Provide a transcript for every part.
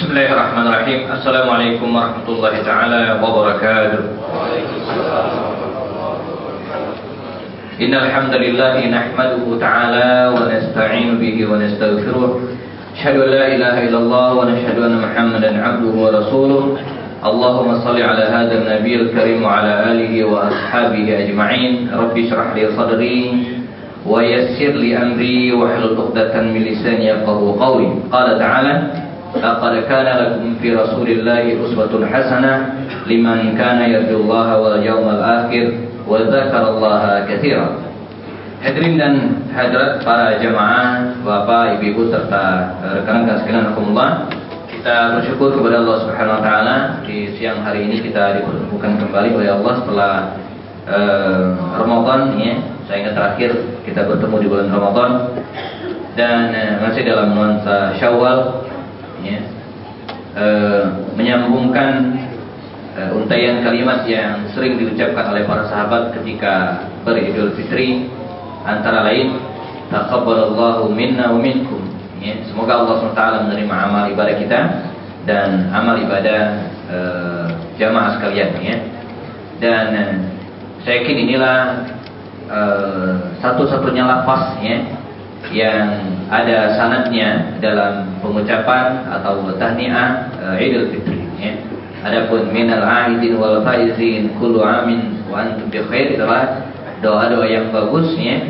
Bismillahirrahmanirrahim. Assalamualaikum warahmatullahi taala wabarakatuh. Innal hamdalillah nahmaduhu ta'ala wa nasta'inu bihi wa nastaghfiruh. Asyhadu an la ilaha illallah wa nashhadu anna Muhammadan 'abduhu wa rasuluh. Allahumma shalli ala hadzal nabiyil karim wa ala alihi wa ashabihi ajma'in. Rabbi shrah li sadri wa yassir li amri wa hlul 'uqdatam min lisani yafqahu qawli. Qala ta'ala: laqad kana lakum fi rasulillahi uswatun hasanah liman kana yarjullaha wal yawmal akhir wa dzakarallaha katsiran. Hadirin dan hadirat para jamaah, Bapak, Ibu, serta rekan-rekan sekalian, alhamdulillah kita bersyukur kepada Allah Subhanahu wa taala di siang hari ini kita dipertemukan kembali oleh Allah setelah Ramadan ya. Saya ingat terakhir kita bertemu di bulan Ramadan dan masih dalam nuansa Syawal ya, menyambungkan untaian kalimat yang sering diucapkan oleh para sahabat ketika beridul fitri, antara lain taqabbalallahu minna wa minkum ya. Semoga Allah SWT menerima amal ibadah kita dan amal ibadah jamaah sekalian ya. Dan saya yakin inilah satu-satunya lafaz ya yang ada sanadnya dalam pengucapan atau tahniah Idul Fitri ya. Adapun minal aidin wal faizin kullu amin wa antum bi khair adalah doa-doa yang bagus ya,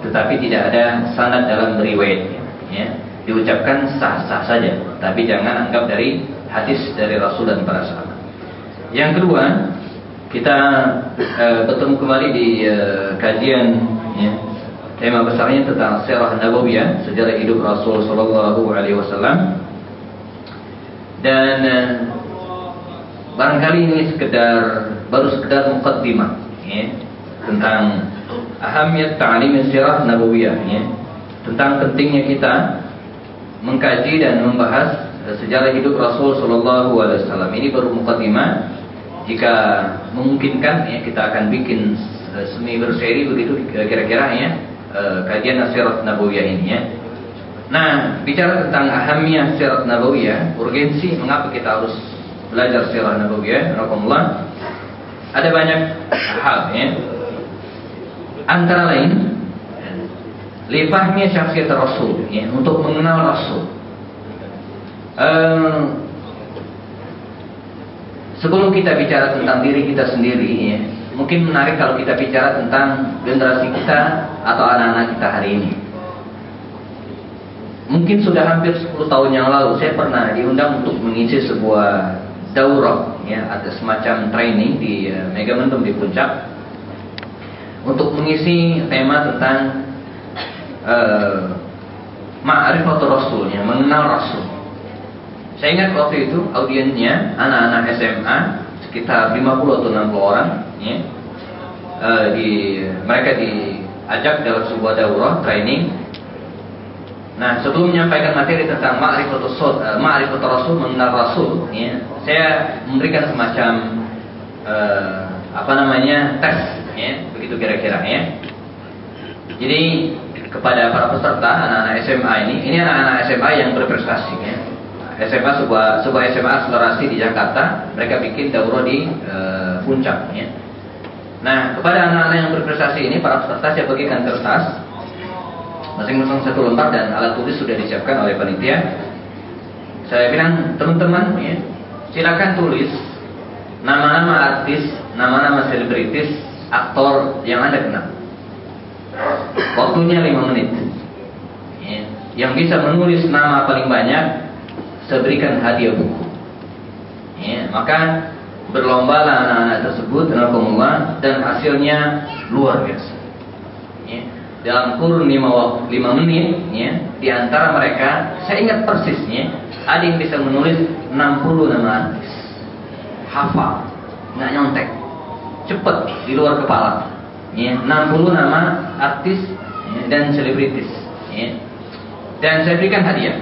tetapi tidak ada sanad dalam riwayat ya. Diucapkan sah-sah saja, tapi jangan anggap dari hadis dari Rasul dan para sahabat. Yang kedua, kita bertemu kembali di kajian ya, tema besarnya tentang sirah nabawiyah, sejarah hidup Rasul sallallahu alaihi wasallam. Dan barangkali ini baru sekedar muqaddimah ya, tentang ahamiyat ta'lim sirah nabawiyah ya, tentang pentingnya kita mengkaji dan membahas sejarah hidup Rasul sallallahu alaihi wasallam. Ini baru muqaddimah. Jika memungkinkan ya, kita akan bikin semi berseri begitu kira-kira ya, kajian sirat nabawiyah ini ya. Nah, bicara tentang ahamiyah sirat nabawiyah, urgensi mengapa kita harus belajar sirat nabawiyah, rahimakumullah. Ada banyak hal ya. Antara lain lifahnya syakhsiyat Rasul ya, untuk mengenal Rasul. Sebelum kita bicara tentang diri kita sendiri ya, mungkin menarik kalau kita bicara tentang generasi kita atau anak-anak kita hari ini. Mungkin sudah hampir 10 tahun yang lalu saya pernah diundang untuk mengisi sebuah daurah ya, ada semacam training di Megamendung di Puncak, untuk mengisi tema tentang ma'rifatul Rasul ya, mengenal Rasul. Saya ingat waktu itu audiensnya anak-anak SMA sekitar 50 atau 60 orang ya. Mereka diajak dalam sebuah daurah training. Nah, sebelum menyampaikan materi tentang ma'rifatul Rasul, mengenal Rasul ya, saya memberikan semacam tes ya, begitu kira-kira ya. Jadi kepada para peserta anak-anak SMA ini anak-anak SMA yang berprestasi ya. SMA sebuah SMA akselerasi di Jakarta, mereka bikin daurah di Puncak ya. Nah, kepada anak-anak yang berprestasi ini, para peserta saya bagikan kertas masing-masing satu lembar dan alat tulis sudah disiapkan oleh panitia. Saya bilang, teman-teman ya, silakan tulis nama-nama artis, nama-nama selebritis, aktor yang Anda kenal. Waktunya 5 menit ya. Yang bisa menulis nama paling banyak saya berikan hadiah buku ya. Maka berlombalah anak-anak tersebut dan hasilnya luar biasa ya. Dalam kurun 5 menit ya, di antara mereka saya ingat persisnya ada yang bisa menulis 60 nama artis, hafal, nggak nyontek, cepet di luar kepala ya, 60 nama artis ya, dan selebritis ya. Dan saya berikan hadiah.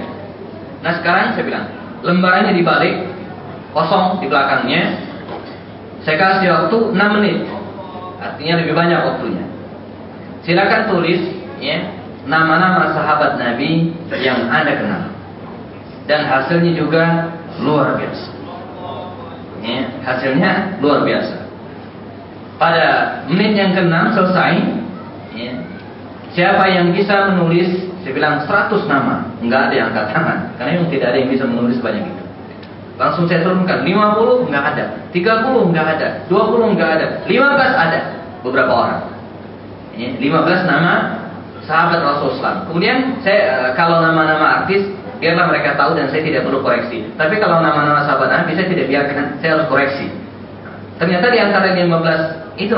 Nah, sekarang saya bilang, lembarannya dibalik, kosong di belakangnya. Saya kasih waktu 6 menit. Artinya lebih banyak waktunya. Silakan tulis ya, nama-nama sahabat Nabi yang Anda kenal. dan hasilnya juga luar biasa. Ya, hasilnya luar biasa. Pada menit yang ke-6 selesai, ya, siapa yang bisa menulis, saya bilang 100 nama, nggak ada yang angkat tangan, karena memang tidak ada yang bisa menulis sebanyak itu. Langsung saya turunkan, 50 nggak ada, 30 nggak ada, 20 nggak ada, 15 ada, beberapa orang. Ya, 15 nama sahabat Rasulullah. Kemudian saya kalau nama-nama artis, biarlah mereka tahu dan saya tidak perlu koreksi. Tapi kalau nama-nama sahabat Nabi, saya tidak biarkan, saya harus koreksi. Ternyata di antara 15 itu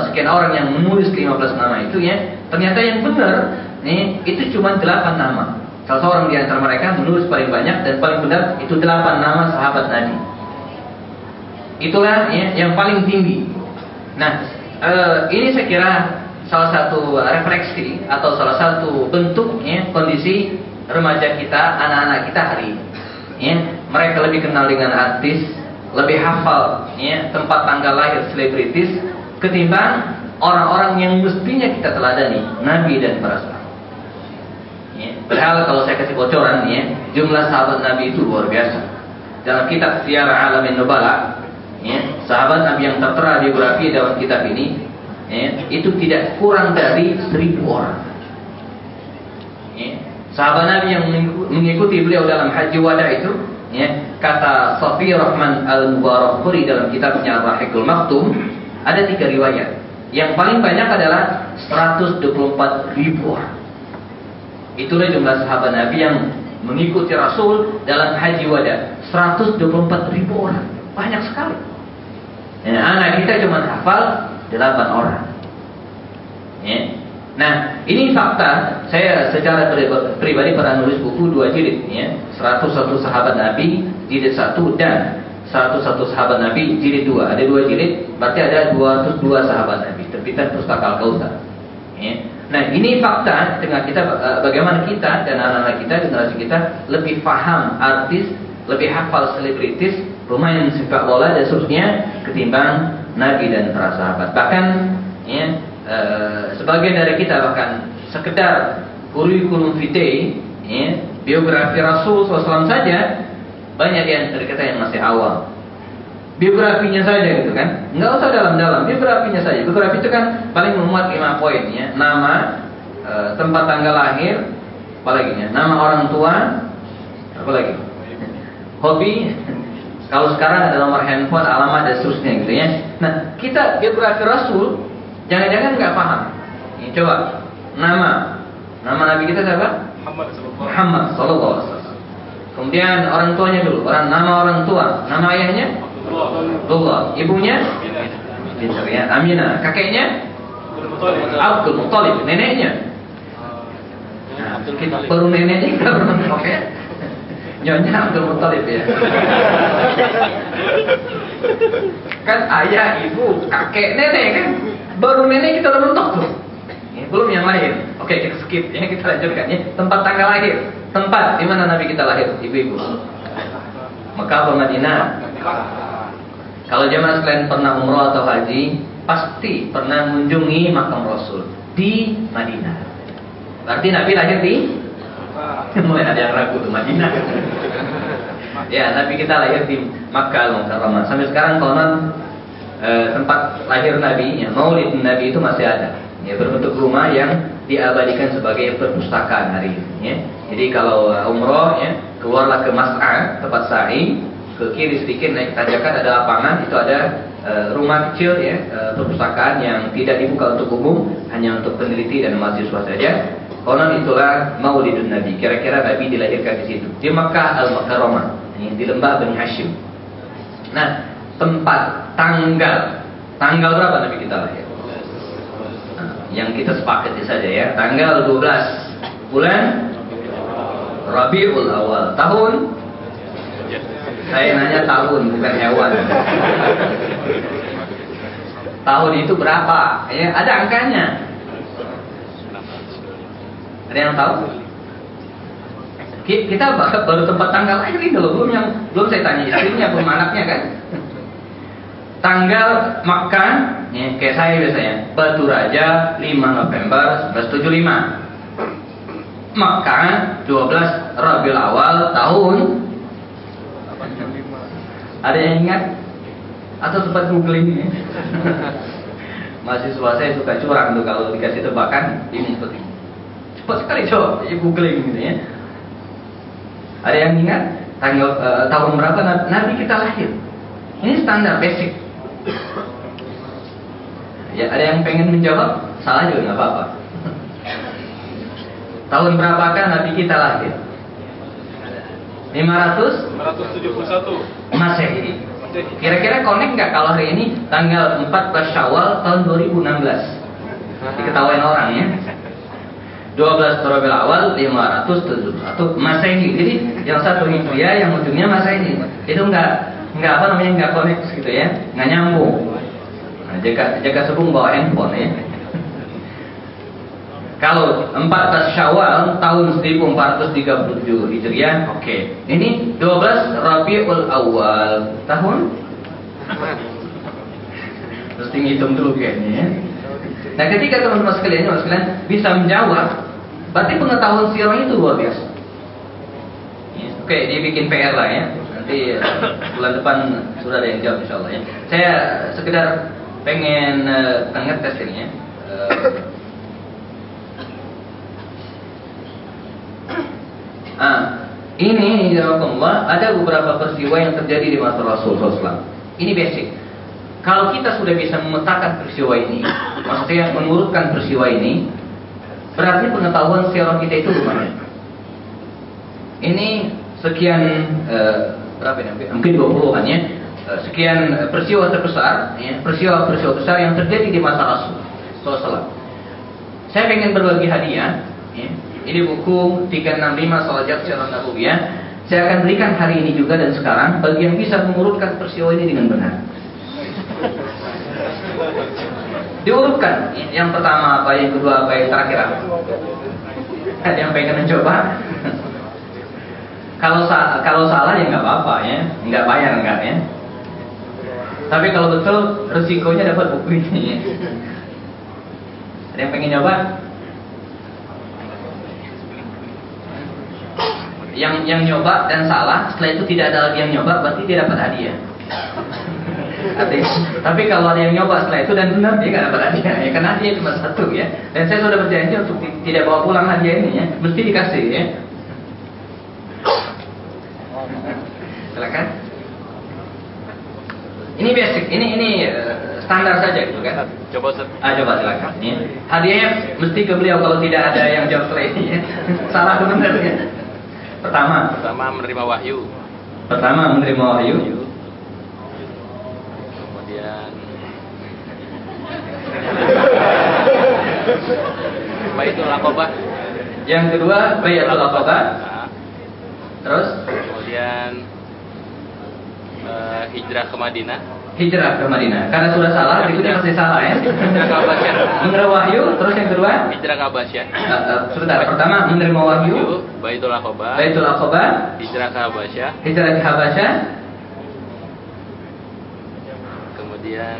sekian orang yang menulis 15 nama itu ya, ternyata yang benar nih itu cuma 8 nama. Salah seorang di antara mereka menulis paling banyak dan paling benar itu 8 nama sahabat Nabi. Itulah ya, yang paling tinggi. Nah, ini saya kira salah satu refleksi atau salah satu bentuk ya, kondisi remaja kita, anak-anak kita hari ini. Ya, mereka lebih kenal dengan artis, lebih hafal ya, tempat tanggal lahir selebritis ketimbang orang-orang yang mestinya kita teladani, Nabi dan para sahabat. Ya, padahal kalau saya kasih bocoran ya, jumlah sahabat Nabi itu luar biasa. Dalam kitab Syiar Alamin Nubala, ya, sahabat Nabi yang tertera biografi dalam kitab ini, ya, itu tidak kurang dari 1000 orang. Ya, sahabat Nabi yang mengikuti beliau dalam haji wada itu, ya, kata Safi Rahman Al-Mubarakpuri dalam kitabnya Ar-Rahiqul Maktum, ada 3 riwayat. Yang paling banyak adalah 124.000 orang. Itulah jumlah sahabat Nabi yang mengikuti Rasul dalam haji wada, 124.000 orang. Banyak sekali. Dan anak kita cuma hafal 8 orang. Ya. Nah, ini fakta. Saya secara pribadi pernah nulis buku 2 jilid, ya. 101 sahabat Nabi jilid 1 dan 101 sahabat Nabi jilid 2. Ada 2 jilid, berarti ada 202 sahabat Nabi. Terbitan Pustaka Al-Kautsar. Ya. Nah, ini fakta dengan kita, bagaimana kita dan anak-anak kita, generasi kita lebih paham artis, lebih hafal selebritis, pemain sepak bola dan seterusnya ketimbang Nabi dan para sahabat. Bahkan ya, sebagian dari kita bahkan sekedar kurikulum vitae, ya, biografi Rasul SAW saja banyak dari kita yang masih awam. Biografinya saja gitu kan, nggak usah dalam-dalam, biografinya saja. Biografi itu kan paling memuat 5 poin ya, nama, tempat tanggal lahir, apalagi ya, nama orang tua, apalagi, hobi. Kalau sekarang ada nomor handphone, alamat dan seterusnya gitu ya. Nah, kita biografi Rasul jangan-jangan nggak paham. Ini coba nama Nabi kita siapa? Muhammad Sallallahu Alaihi Wasallam. Kemudian orang tuanya dulu, nama orang tua, nama ayahnya Abdullah, ibunya Bintar ya, Aminah, kakeknya Abdul Muttalib, neneknya. Nah, kita baru neneknya kita belum oke. Nyonya Abdul Muttalib ya. Kan ayah, ibu, kakek, nenek kan. Baru nenek kita udah mentok tuh. Ya, belum yang lahir. Oke, kita skip ya, kita lanjutkan ya. Tempat tanggal lahir. Tempat di mana Nabi kita lahir, ibu-ibu? Mekah atau Madinah? Kalau jemaah sekalian pernah umroh atau haji, pasti pernah mengunjungi makam Rasul di Madinah. Berarti Nabi lahir di mulai ada yang ragu tuh Madinah. Ya, Nabi kita lahir di Makkah Al-Mukarramah. Sampai sekarang konon tempat lahir Nabi, ya, Maulid Nabi itu masih ada. Ya, berbentuk rumah yang diabadikan sebagai perpustakaan hari ini. Ya. Jadi kalau umroh, ya, keluarlah ke Mas'ah, tempat sa'i, ke kiri sedikit naik tanjakan ada lapangan, itu ada rumah kecil ya, perpustakaan yang tidak dibuka untuk umum, hanya untuk peneliti dan mahasiswa saja. Konon itulah Maulidun Nabi. Kira-kira Nabi dilahirkan di situ, di Makkah Al-Mukarramah, di lembah Bani Hashim. Nah, tempat, tanggal berapa Nabi kita lahir? Nah, yang kita sepakati saja ya, tanggal 12 bulan Rabiul Awal, tahun. Saya nanya tahun, bukan hewan. Tahun itu berapa? Ya, ada angkanya. Ada yang tahu? Kita baru tempat tanggal lahir ini loh, belum saya tanya istrinya, belum anaknya kan. Tanggal Makkah, ya, kayak saya biasanya, Batu Raja 5 November 1975. Maka 12 Rabiul Awal tahun 85. Ada yang ingat? Atau sempat googling ya? Mahasiswa saya suka curang tuh kalau dikasih tebakan ini seperti ini. Cepat sekali coba googling gitu ya. Ada yang ingat tahun berapa Nabi kita lahir? Ini standar basic. Ya, ada yang pengen menjawab? Salah juga nggak apa-apa. Tahun berapakah Nabi kita lahir? 571 Masehi. Kira-kira connect nggak kalau hari ini tanggal 14 Syawal tahun 2016? Diketawain orang ya. 12 Rabiul Awal 571 Masehi. Jadi yang satu Hijriah, yang ujungnya Masehi. Itu nggak apa namanya, nggak connect gitu ya, nggak nyambung. Nah, jaga sebung bawa handphone ya. Kalau 14 Syawal tahun 1437 Hijriah, oke. Ini 12 Rabiul Awal tahun. Terus hitung dulu kayaknya ya. Nah, ketika teman-teman sekalian bisa menjawab, berarti pengetahuan sirah itu luar biasa. Oke, dia bikin PR lah ya. Nanti bulan depan sudah ada yang jawab insya Allah ya. Saya sekedar pengen ngetes ini ya. Ini ya Allah, ada beberapa peristiwa yang terjadi di masa Rasulullah SAW. Ini basic. Kalau kita sudah bisa memetakan peristiwa ini, maksudnya mengurutkan peristiwa ini, berarti pengetahuan sirah kita itu lumayan. Ini sekian berapa ya? Mungkin 20-an ya. Sekian peristiwa terbesar, ya, peristiwa besar yang terjadi di masa Rasul SAW. Saya ingin berbagi hadiah. Ya. Ini buku 365 Salajat Sirah Nabawiyah. Saya akan berikan hari ini juga dan sekarang bagi yang bisa mengurutkan peristiwa ini dengan benar. Diurutkan. Yang pertama apa, yang kedua apa, yang terakhir apa? Ada yang pengen mencoba? Kalau salah ya nggak apa-apa ya, nggak bayar nggak ya. Tapi kalau betul resikonya dapat buku ini. Ya. Ada yang pengen nyoba? Yang nyoba dan salah, setelah itu tidak ada lagi yang nyoba, berarti dia dapat hadiah. Tapi kalau ada yang nyoba setelah itu dan benar, dia nggak dapat hadiah ya, karena hadiah cuma satu ya. Dan saya sudah berjanji untuk tidak bawa pulang hadiah ini ya, mesti dikasih ya. Silakan. Ini basic, ini standar saja gitu kan. Coba silakan. Ya. Hadiahnya mesti ke beliau kalau tidak ada yang jawab setelah ini ya. Salah benar ya. Pertama menerima wahyu. Kemudian Baitul Aqabah. Yang kedua Baitul Aqabah. Terus kemudian hijrah ke Madinah. Karena sudah salah, berikutnya masih salah ya. Hijrah ke Habasyah. Menerima wahyu, terus yang kedua Hijrah ke Habasyah. Sebentar, pertama menerima wahyu, Baitul Aqabah. Hijrah ke Habasyah. Kemudian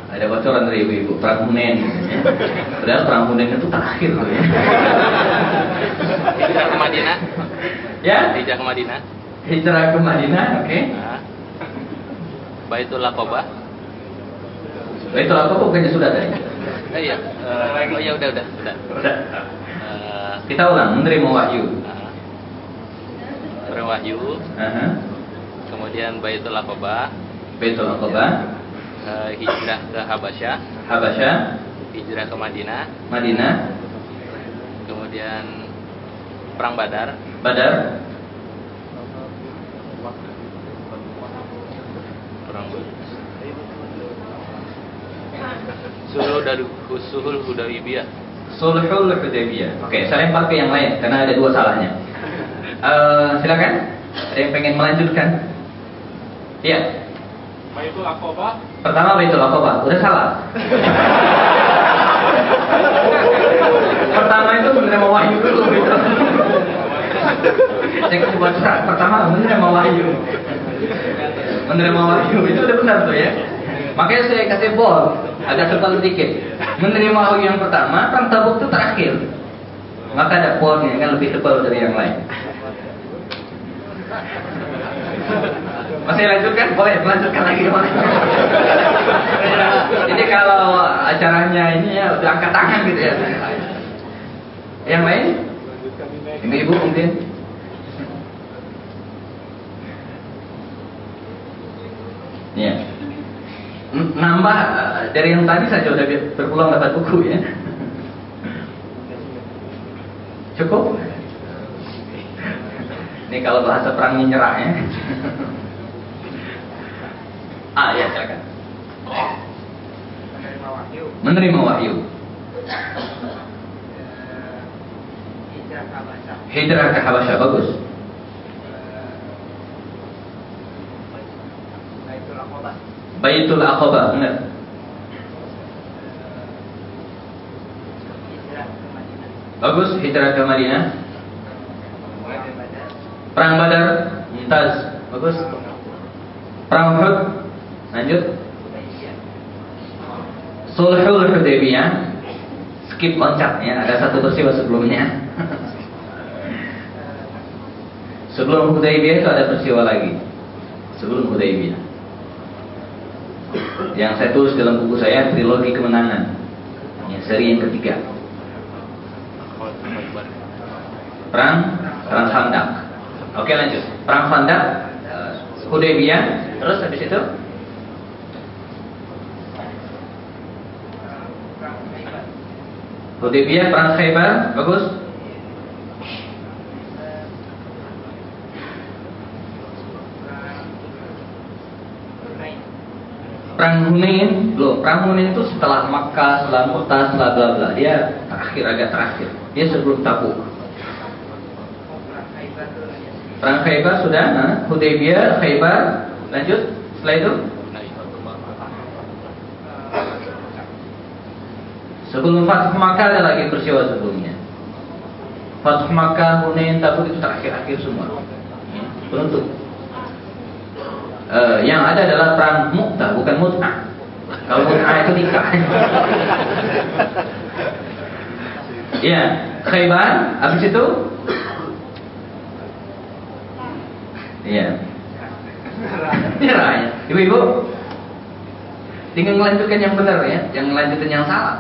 ada bocoran dari ibu-ibu perang Hunain gitu ya. Padahal perang Hunain itu terakhir tuh ya. Hijrah ke Madinah. Ya? Hijrah ke Madinah, oke. Nah, Baitul Aqabah bukannya sudah ada ya? Iya. Oh ya udah. Kita ulang, menerima wahyu. Wahyu. Kemudian Baitul Aqabah. Hijrah ke Habasyah. Hijrah ke Madinah. Kemudian perang Badar. Sulhul Hudaybiyah. Oke, saya lempar ke yang lain karena ada dua salahnya. Silakan. Ada yang pengen melanjutkan? Iya. Baitul Aqabah. Pertama Baitul Aqabah, udah salah. Pertama itu menerima wahyu dulu gitu. Yang kedua pertama menerima wahyu itu udah benar tuh ya. Makanya saya kasih bol agak tebal sedikit. Menerima wahyu yang pertama, perang Tabuk itu terakhir. Maka ada bolnya kan lebih tebal dari yang lain. Masih lanjutkan? Boleh melanjutkan lagi boleh. Jadi kalau acaranya ini ya udah angkat tangan gitu ya. Yang lain? Ibu-ibu mungkin? Ya. Nambah dari yang tadi saja udah berpeluang dapat buku ya. Cukup? Ini kalau bahasa perang nyerah ya. Ya silakan. Menerima wahyu. Hijrah ke Habasyah bagus. Baitul Aqabah benar. Bagus, hijrah ke Madinah. Perang Badar, mumtaz, bagus. Perang Uhud, lanjut. Sulhul Hudaybiyah, skip loncat ya, ada satu peristiwa sebelumnya. Sebelum Hudaybiyah itu ada peristiwa lagi. Sebelum Hudaybiyah, yang saya tulis dalam buku saya, trilogi kemenangan, ya, seri yang ketiga. Perang Khandaq. Oke lanjut. Perang Khandaq, Hudaybiyah, terus habis itu Hudaybiyah, perang Khaybar, bagus. Perang Hunain, loh, perang Hunain itu setelah Makkah, setelah Mu'tah, setelah bla bla. Dia agak terakhir. Dia sebelum Tabuk. Perang Khaybar sudah, Hudaybiyah, Khaybar, lanjut. Setelah itu sebelum Fathu Makkah ada lagi peristiwa sebelumnya. Fathu Makkah, Hunain, Tabuk itu terakhir-akhir semua. Penutup. Yang ada adalah perang Mu'tah, bukan Mut'ah. Kalau Mut'ah itu nikah. Ya, Khaybar, habis itu iya. Nyerah ya. Ibu-ibu tinggal melanjutkan yang benar ya, yang melanjutkan yang salah.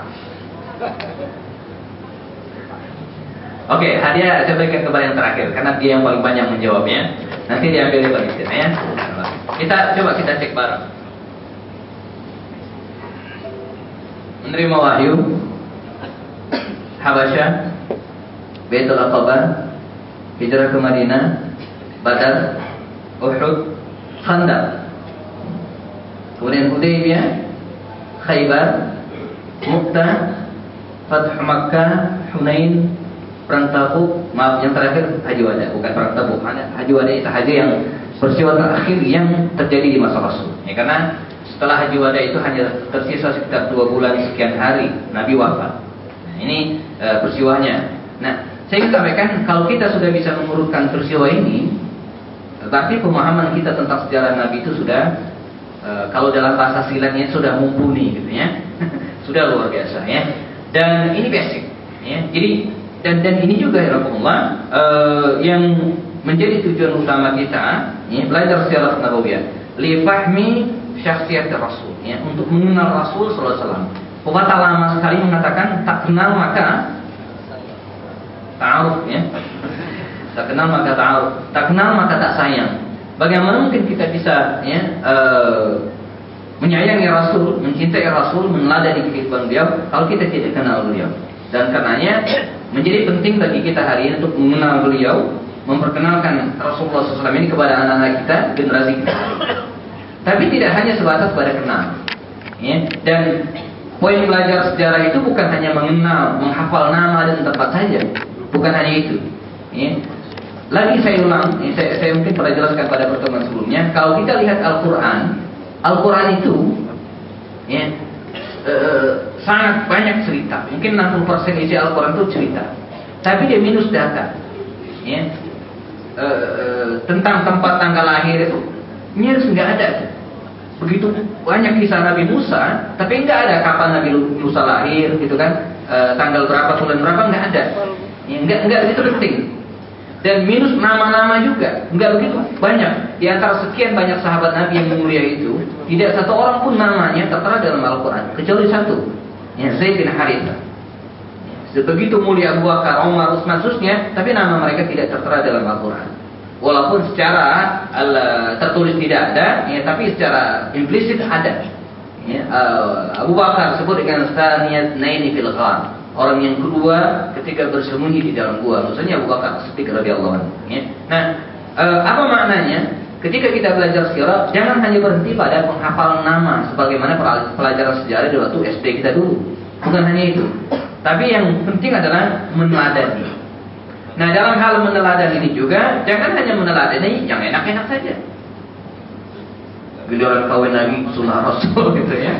Oke, hadiah saya berikan kepada yang terakhir karena dia yang paling banyak menjawabnya. Nanti diambil di Palestina ya. Kita cek bareng. Menerima wahyu, Habasyah, Baitul Aqabah, hijrah ke Madinah, Badar, Uhud, Khandaq, kemudian Hudaybiyah, Khaybar, Mu'tah, Fathu Makkah, Hunain, perang Tabuk. Maaf, yang terakhir Haji Wada, bukan perang Tabuk. Haji Wada itu haji yang peristiwa terakhir yang terjadi di masa Rasul. Ya, karena setelah Haji Wada itu hanya tersisa sekitar 2 bulan sekian hari Nabi wafat. Nah, ini peristiwanya. Nah, saya ingin sampaikan kalau kita sudah bisa mengurutkan peristiwa ini, berarti pemahaman kita tentang sejarah Nabi itu sudah kalau dalam bahasa silatnya sudah mumpuni gitu ya. Sudah luar biasa ya. Dan ini basic ya. Jadi dan ini juga ya Rasulullah yang menjadi tujuan utama kita ya, belajar sejarah Nabawiyah li fahmi syakhsiyat Rasul ya, untuk mengenal Rasul sallallahu alaihi wasallam. Pepatah lama sekali mengatakan tak kenal maka ta'aruf ya. Tak kenal maka ta'aruf, tak kenal maka tak sayang. Bagaimana mungkin kita bisa ya, menyayangi Rasul, mencintai Rasul, meneladani kehidupan beliau kalau kita tidak kenal beliau? Dan karenanya menjadi penting bagi kita hari ini untuk mengenal beliau, memperkenalkan Rasulullah SAW ini kepada anak-anak kita, generasi kita. Tapi tidak hanya sebatas pada kenal ya. Dan poin belajar sejarah itu bukan hanya mengenal, menghafal nama dan tempat saja. Bukan hanya itu ya. Lagi saya ulang, saya mungkin pernah jelaskan pada pertemuan sebelumnya. Kalau kita lihat Al-Quran itu ya, sangat banyak cerita. Mungkin 60% isi Al-Quran itu cerita, tapi dia minus data ya. Tentang tempat tanggal lahir itu nyaris nggak ada. begitu banyak kisah Nabi Musa, tapi nggak ada kapan Nabi Musa lahir, gitu kan? Tanggal berapa, bulan berapa, nggak ada. Ya, nggak itu penting. Dan minus nama-nama juga, nggak begitu banyak. Di antara sekian banyak sahabat Nabi yang mulia itu, tidak satu orang pun namanya tertera dalam Al-Quran, kecuali satu, yang Zaid bin Harithah. Sebegitu mulia Abu Bakar, Umar, Utsman, khususnya, tapi nama mereka tidak tertera dalam Al-Quran. Walaupun secara tertulis tidak ada, ya, tapi secara implisit ada. Ya, Abu Bakar disebut dengan Tsaniyat Naini fil Ghar, orang yang kedua ketika bersembunyi di dalam gua. Maksudnya Abu Bakar Siddiq radhiyallahu anhu. Ya. Nah, apa maknanya? Ketika kita belajar sirah, jangan hanya berhenti pada penghafalan nama, sebagaimana pelajaran sejarah di waktu SD kita dulu. Bukan hanya itu, tapi yang penting adalah meneladani. Nah, dalam hal meneladani ini juga, jangan hanya meneladani yang enak-enak saja. Giliran kawin lagi sunnah Rasul gitu ya.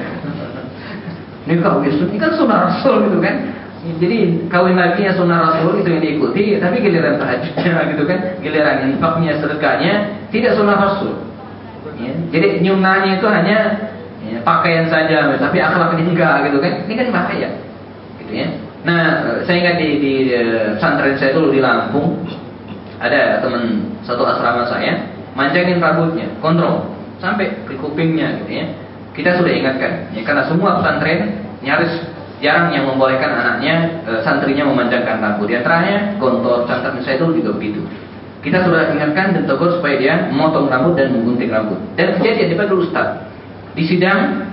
Ini kawin ini kan sunnah Rasul gitu kan. Jadi kawin laginya sunnah Rasul itu yang diikuti, tapi giliran tahajudnya gitu kan, giliran infaknya, sedekahnya tidak sunnah Rasul. Ya. Jadi nyunahnya itu hanya ya, pakaian saja, tapi akhlaknya enggak gitu kan. Ini kan bahaya, gitu ya. Nah, saya ingat di pesantren saya dulu di Lampung, ada teman satu asrama saya manjangin rambutnya, kontrol sampai ke kupingnya, gitu ya. Kita sudah ingatkan, ya, karena semua pesantren nyaris jarang yang membolehkan anaknya, santrinya memanjangkan rambut. Di antaranya Gontor, pesantren saya dulu juga begitu. Kita sudah ingatkan dan tegur supaya dia memotong rambut dan menggunting rambut. Dan kejadian dipanggil ustaz di sidang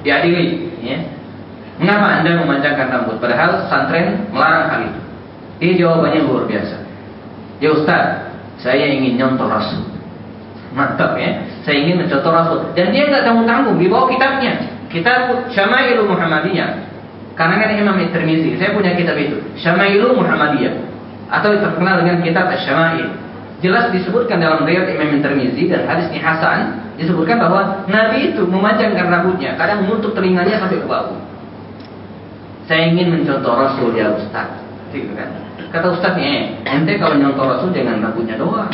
diadili, ya. Mengapa Anda memanjangkan rambut? Padahal pesantren melarang hal itu. Dia jawabannya luar biasa. Ya Ustaz, saya ingin nyontoh Rasul. Mantap ya. Saya ingin mencontoh Rasul. Dan dia nggak tanggung-tanggung. Dibawa kitabnya. Kitab Syama'ilul Muhammadiyah. Karena kan Imam Tirmizi. Saya punya kitab itu. Syama'ilul Muhammadiyah. Atau terkenal dengan kitab Syama'il. Jelas disebutkan dalam riwayat Imam Tirmizi dan hadisnya Hasan. Disebutkan bahwa Nabi itu memanjangkan rambutnya. Kadang menutup telinganya sampai ke bahu. Saya ingin mencontoh Rasul ya Ustaz, gitu kan? Kata Ustaznya, ente kalau nyontoh Rasul jangan rambutnya doang,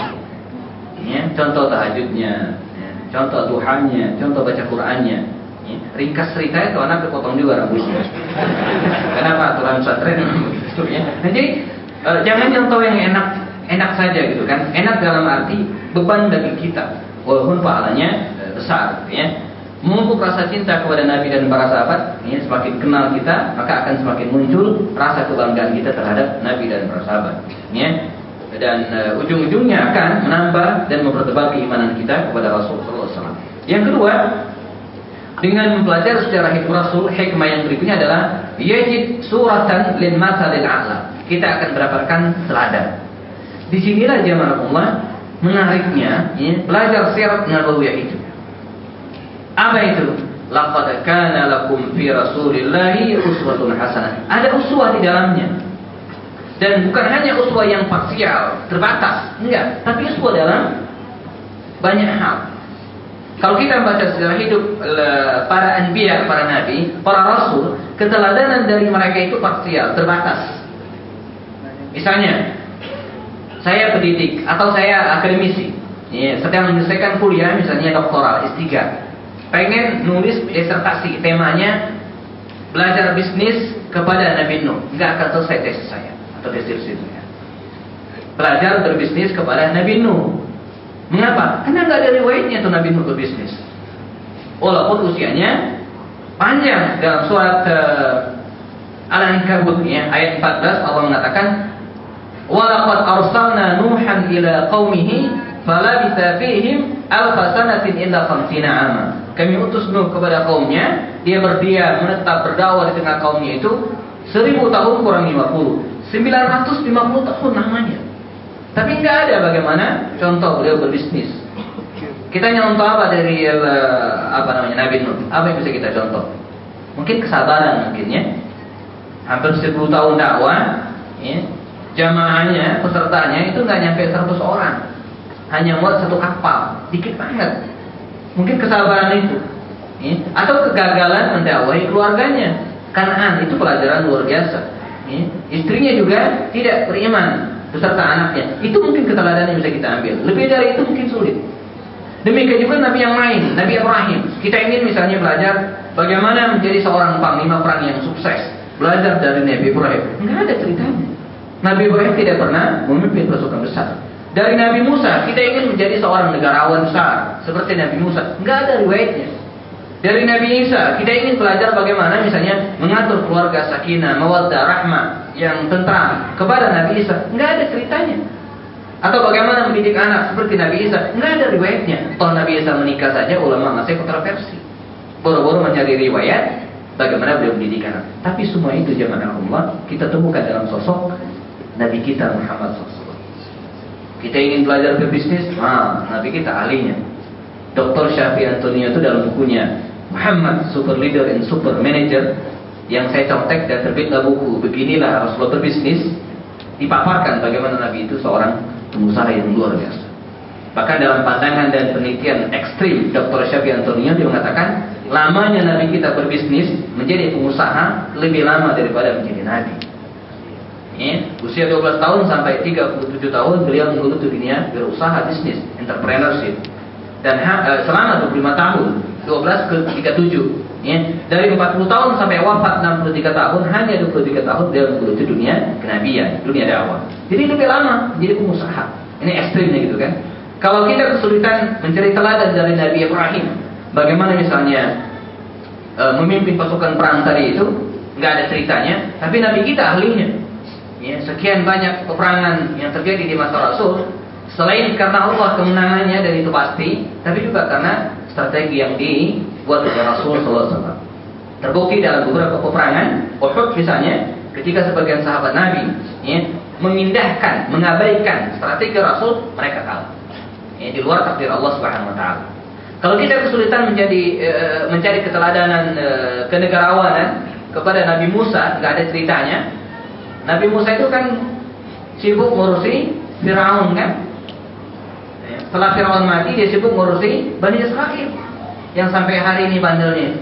ya, contoh tahajudnya, ya, contoh duhanya, contoh baca Qurannya. Ya. Ringkas cerita itu anak kepotong juga rambutnya. Kenapa aturan pesantren begitu ya? Nah, jadi jangan contoh yang enak saja gitu kan? Enak dalam arti beban bagi kita, walaupun pahalanya besar, ya. Memupuk rasa cinta kepada Nabi dan para sahabat, ini semakin kenal kita, maka akan semakin muncul rasa kebanggaan kita terhadap Nabi dan para sahabat. Ya. Dan ujung-ujungnya akan menambah dan mempertebal keimanan kita kepada Rasulullah SAW. Yang kedua, dengan mempelajari sejarah hidup Rasul, hikmah yang berikutnya adalah yajid suratan lil masalil a'la. Kita akan mendapatkan teladan. Disinilah jamaah Allah menariknya, ya, belajar sirat nabawiyah itu. Apa itu? Laqad kana lakum fi Rasulillahi uswatun hasanah. Ada uswah di dalamnya. Dan bukan hanya uswah yang parsial, terbatas, enggak, tapi uswah dalam banyak hal. Kalau kita baca sejarah hidup para anbiya, para nabi, para rasul, keteladanan dari mereka itu parsial, terbatas. Misalnya, saya pendidik atau saya akademisi, ya, sedang menyelesaikan kuliah, misalnya doktoral S3. Pengen nulis disertasi, temanya belajar bisnis kepada Nabi Nuh. Nggak akan selesai tesis saya atau deskripsi saya. Belajar berbisnis kepada Nabi Nuh. Mengapa? Karena nggak ada riwayatnya tuh Nabi Nuh berbisnis. Walaupun usianya panjang. Dalam surat Al-Ankabut, ya, ayat 14 Allah mengatakan, "Walaqad arsalna Nuhan ila qaumihi falabitha fihim alfa sanatin illa 50 'ama." Kami utus Nuh kepada kaumnya, dia berdiam, menetap, berdakwah di tengah kaumnya itu 1000 tahun kurang 50. 950 tahun namanya. Tapi nggak ada bagaimana contoh beliau berbisnis. Kita nyontoh apa dari Nabi Nuh? Apa yang bisa kita contoh? Mungkin kesabaran mungkin, ya. Hampir 10 tahun dakwah, ya. Jamaahnya, pesertanya itu nggak nyampe 100 orang. Hanya muat 1 kapal, dikit banget. Mungkin kesabaran itu, ya. Atau kegagalan mendakwahi keluarganya. Kanaan itu pelajaran luar biasa, ya. Istrinya juga tidak beriman beserta anaknya. Itu mungkin keteladanan yang bisa kita ambil. Lebih dari itu mungkin sulit. Demikian juga Nabi yang lain, Nabi Ibrahim. Kita ingin misalnya belajar bagaimana menjadi seorang panglima perang yang sukses. Belajar dari Nabi Ibrahim. Nggak ada ceritanya. Nabi Ibrahim tidak pernah memimpin pasukan besar. Dari Nabi Musa, kita ingin menjadi seorang negarawan besar seperti Nabi Musa. Nggak ada riwayatnya. Dari Nabi Isa, kita ingin belajar bagaimana misalnya mengatur keluarga sakinah, mawaddah, rahmah yang tentram kepada Nabi Isa. Nggak ada ceritanya. Atau bagaimana mendidik anak seperti Nabi Isa. Nggak ada riwayatnya. Toh Nabi Isa menikah saja, ulama masih kontroversi. Boro-boro mencari riwayat bagaimana beliau mendidik anak. Tapi semua itu jamaah Allah kita temukan dalam sosok Nabi kita Muhammad SAW. Kita ingin belajar berbisnis, Nabi kita ahlinya. Dr. Syafi Antonio itu dalam bukunya Muhammad Super Leader and Super Manager yang saya contek dan terbitlah buku Beginilah Rasulullah Berbisnis, dipaparkan bagaimana Nabi itu seorang pengusaha yang luar biasa. Bahkan dalam pandangan dan penelitian ekstrim Dr. Syafi Antonio dia mengatakan lamanya Nabi kita berbisnis menjadi pengusaha lebih lama daripada menjadi Nabi. Usia 12 tahun sampai 37 tahun beliau menggeluti dunia berusaha bisnis, entrepreneurship. Dan selama 25 tahun, 12 ke 37, dari 40 tahun sampai wafat 63 tahun, hanya 23 tahun beliau menggeluti dunia kenabian, dunia dakwah. Jadi lebih lama menjadi pengusaha. Ini ekstrimnya gitu kan. Kalau kita kesulitan mencari teladan dari Nabi Ibrahim, bagaimana misalnya memimpin pasukan perang tadi itu, nggak ada ceritanya, tapi Nabi kita ahlinya. Sekian banyak peperangan yang terjadi di masa Rasul, selain karena Allah kemenangannya dan itu pasti, tapi juga karena strategi yang dibuat oleh Rasul SAW. Terbukti dalam beberapa peperangan, Uhud misalnya, ketika sebagian sahabat Nabi memindahkan, mengabaikan strategi Rasul, mereka kalah. Di luar takdir Allah Subhanahu Wa Taala. Kalau kita kesulitan mencari keteladanan kenegarawanan kepada Nabi Musa, nggak ada ceritanya. Nabi Musa itu kan sibuk ngurusi Firaun kan. Setelah Firaun mati dia sibuk ngurusi Bani Israil yang sampai hari ini bandelnya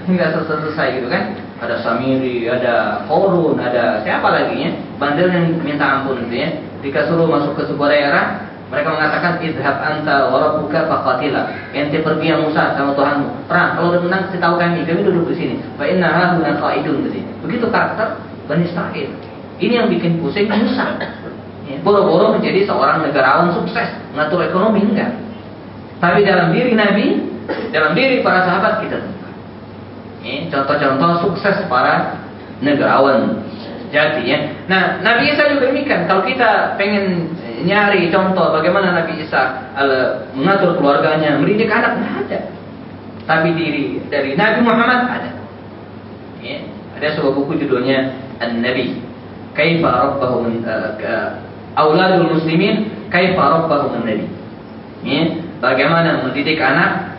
nggak selesai gitu kan. Ada Samiri, ada Korun, ada siapa lagi ya, bandel yang minta ampun gitu ya. Jika suruh masuk ke sebuah daerah, mereka mengatakan idhab anta wa rabbuka faqatila. Ente pergi ya Musa sama Tuhanmu. Perang, kalau udah menang kasih tahu kami duduk di sini. Fa inna hahuna qaidun gitu. Begitu karakter Bani Israil. Ini yang bikin pusing Musa. Boro-boro menjadi seorang negarawan sukses, mengatur ekonomi enggak. Tapi dalam diri Nabi, dalam diri para sahabat kita contoh-contoh sukses para negarawan sejati ya. Nah, Nabi Isa juga demikian. Kalau kita pengen nyari contoh bagaimana Nabi Isa mengatur keluarganya, mendidik anak, nggak ada. Tapi dari Nabi Muhammad ada. Ada sebuah buku judulnya An-Nabi. Kaifa rabbahum auladul muslimin, kaifa rabbahum an-nabi. Bagaimana mendidik anak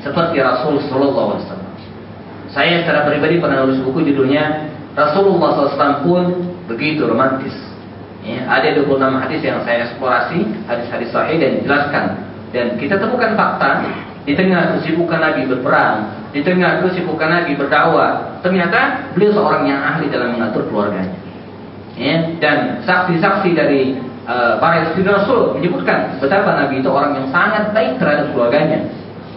seperti Rasul sallallahu alaihi wasallam. Saya secara pribadi pernah nulis buku judulnya Rasulullah SAW pun begitu romantis. Ada 26 hadis yang saya eksplorasi, hadis-hadis sahih dan dijelaskan. Dan kita temukan fakta di tengah kesibukan Nabi berperang, di tengah kesibukan Nabi berdakwah, ternyata beliau seorang yang ahli dalam mengatur keluarganya. Dan saksi-saksi dari para istri Rasul menyebutkan betapa Nabi itu orang yang sangat baik terhadap keluarganya.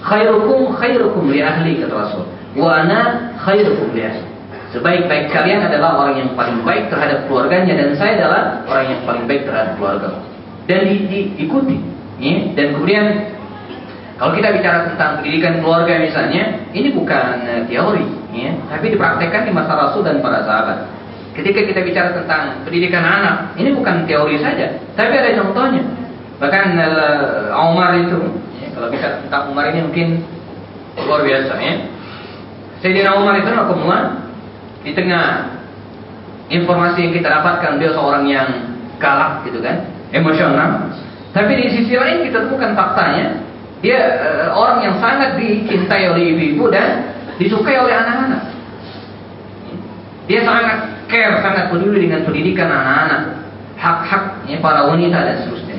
Khairukum li ahli, kata Rasul. Wa ana khairukum li ahli. Sebaik-baik kalian adalah orang yang paling baik terhadap keluarganya, dan saya adalah orang yang paling baik terhadap keluarga. Dan diikuti. Dan kemudian kalau kita bicara tentang pendidikan keluarga misalnya, ini bukan teori, tapi dipraktekkan di masa Rasul dan para sahabat. Ketika kita bicara tentang pendidikan anak, ini bukan teori saja, tapi ada contohnya. Bahkan Umar itu, kalau bicara tentang Umar ini mungkin luar biasa ya. Sayyidina Umar itu nakumullah, di tengah informasi yang kita dapatkan beliau seorang yang galak gitu kan, emosional. Tapi di sisi lain kita temukan faktanya, dia orang yang sangat dicintai oleh ibu-ibu dan disukai oleh anak-anak. Dia sangat care, sangat peduli dengan pendidikan anak-anak, hak-haknya para wanita dan seterusnya.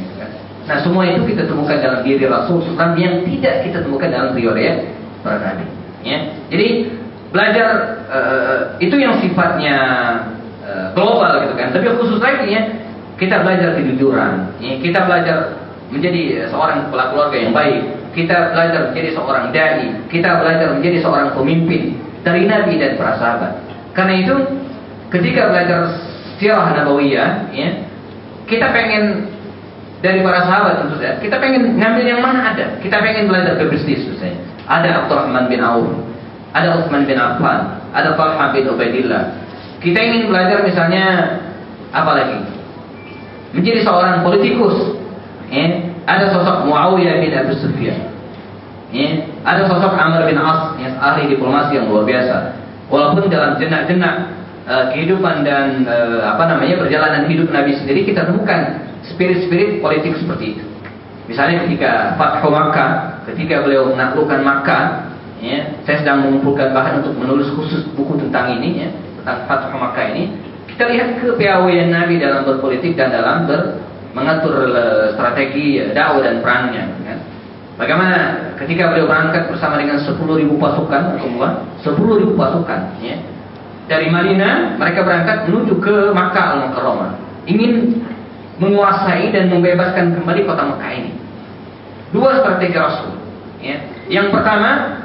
Nah, semua itu kita temukan dalam diri Rasul SAW yang tidak kita temukan dalam riwayat para nabi. Jadi belajar itu yang sifatnya global gitu kan. Tapi khusus lagi kita belajar kejujuran. Kita belajar menjadi seorang kepala keluarga yang baik. kita belajar menjadi seorang dai, kita belajar menjadi seorang pemimpin dari Nabi dan para sahabat. Karena itu ketika belajar sirah nabawiyah, ya, kita pengen dari para sahabat tentu saja, kita pengen ngambil yang mana ada. Kita pengen belajar berbisnis misalnya. Ada Abdurrahman bin Auf, ada Utsman bin Affan, ada Talha bin Ubaidillah. Kita ingin belajar misalnya apa lagi? Menjadi seorang politikus. Ya. Ada sosok Muawiyah bin Abi Sufyan. Ya. Ada sosok Amr bin As, yang ahli diplomasi yang luar biasa. Walaupun dalam jenak-jenak kehidupan dan perjalanan hidup Nabi sendiri kita temukan spirit-spirit politik seperti itu. Misalnya ketika Fathu Makkah, ketika beliau menaklukkan Makkah, ya, saya sedang mengumpulkan bahan untuk menulis khusus buku tentang ini, ya, tentang Fathu Makkah ini. Kita lihat kepiawaian Nabi dalam berpolitik dan dalam mengatur strategi dakwah dan perangnya. Kan? Bagaimana ketika beliau berangkat bersama dengan 10.000 pasukan, 10.000 pasukan, ya, dari Madinah mereka berangkat menuju ke Makkah Al-Mukarramah, ingin menguasai dan membebaskan kembali kota Makkah ini. Dua strategi Rasul. Ya. Yang pertama,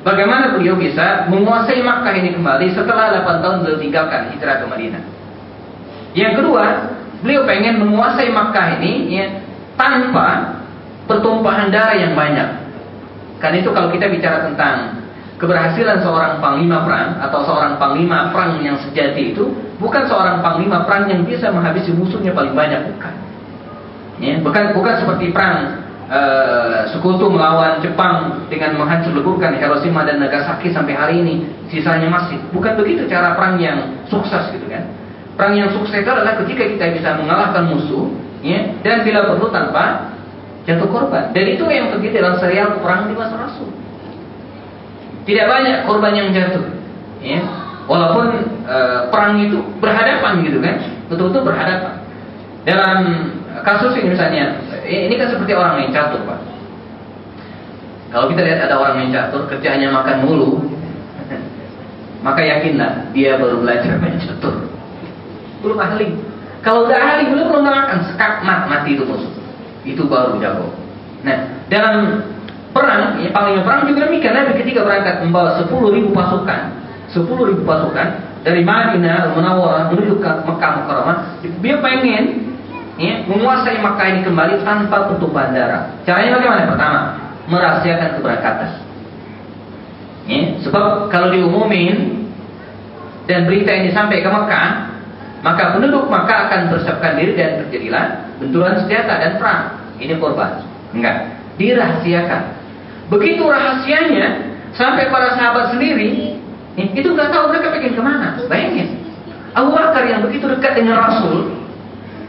bagaimana beliau bisa menguasai Makkah ini kembali setelah 8 tahun beliau tinggalkan hijrah ke Madinah. Yang kedua, beliau pengen menguasai Makkah ini, ya, tanpa pertumpahan darah yang banyak. Karena itu kalau kita bicara tentang keberhasilan seorang panglima perang atau seorang panglima perang yang sejati itu bukan seorang panglima perang yang bisa menghabisi musuhnya paling banyak, bukan. Ya, bukan seperti perang Sekutu melawan Jepang dengan menghancur leburkan Hiroshima dan Nagasaki sampai hari ini sisanya masih. Bukan begitu cara perang yang sukses gitu kan. Perang yang sukses itu adalah ketika kita bisa mengalahkan musuh, ya, dan bila perlu tanpa jatuh korban. Dan itu yang terjadi dalam serial perang di masa Rasul. Tidak banyak korban yang jatuh, ya. Walaupun perang itu berhadapan gitu kan, betul-betul berhadapan. Dalam kasus ini misalnya, ini kan seperti orang main catur, Pak. Kalau kita lihat ada orang main catur, kerjaannya makan mulu, maka yakinlah dia baru belajar main catur, belum ahli. Kalau udah ahli, belum makan, sekak mati itu musuh, itu baru jago. Nah, dalam perang, ya, panglima perang juga demikian. Nabi ketika berangkat membawa 10.000 pasukan, 10.000 pasukan dari Madinah Al-Munawwarah menuju ke Mekah Mukarramah. Dia pengen, ya, menguasai Makkah ini kembali tanpa pertumpahan darah. Caranya bagaimana? Pertama, merahasiakan keberangkatan. Ya, sebab kalau diumumin dan berita ini sampai ke Mekah, maka penduduk Makkah akan bersiapkan diri dan terjadilah benturan senjata dan perang. Ini korban. Enggak, dirahasiakan. Begitu rahasianya sampai para sahabat sendiri, itu nggak tahu mereka pengen kemana. Bayangin, Abu Bakar yang begitu dekat dengan Rasul,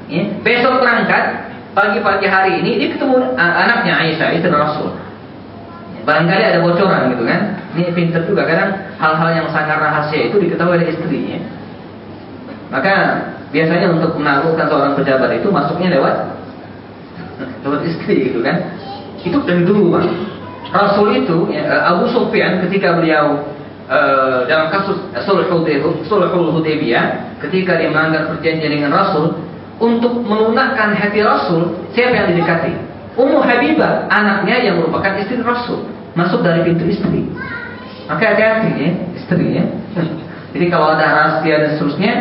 ya, besok berangkat pagi-pagi hari ini dia ketemu anaknya Aisyah, istri Rasul. Barangkali ada bocoran gitu kan. Ini pintar juga, kadang hal-hal yang sangat rahasia itu diketahui oleh istrinya. Maka biasanya untuk menaklukkan seorang pejabat itu masuknya lewat istri gitu kan. Itu dari dulu, Pak. Rasul itu, ya, Abu Sufyan ketika beliau dalam kasus Sulhul Hudaybiyah, ketika dia melanggar perjanjian dengan Rasul, untuk melunakkan hati Rasul, siapa yang didekati? Ummu Habibah, anaknya yang merupakan istri Rasul, masuk dari pintu istri. Maka hati-hati, ya, istri, ya. Jadi kalau ada rahasia dan seterusnya,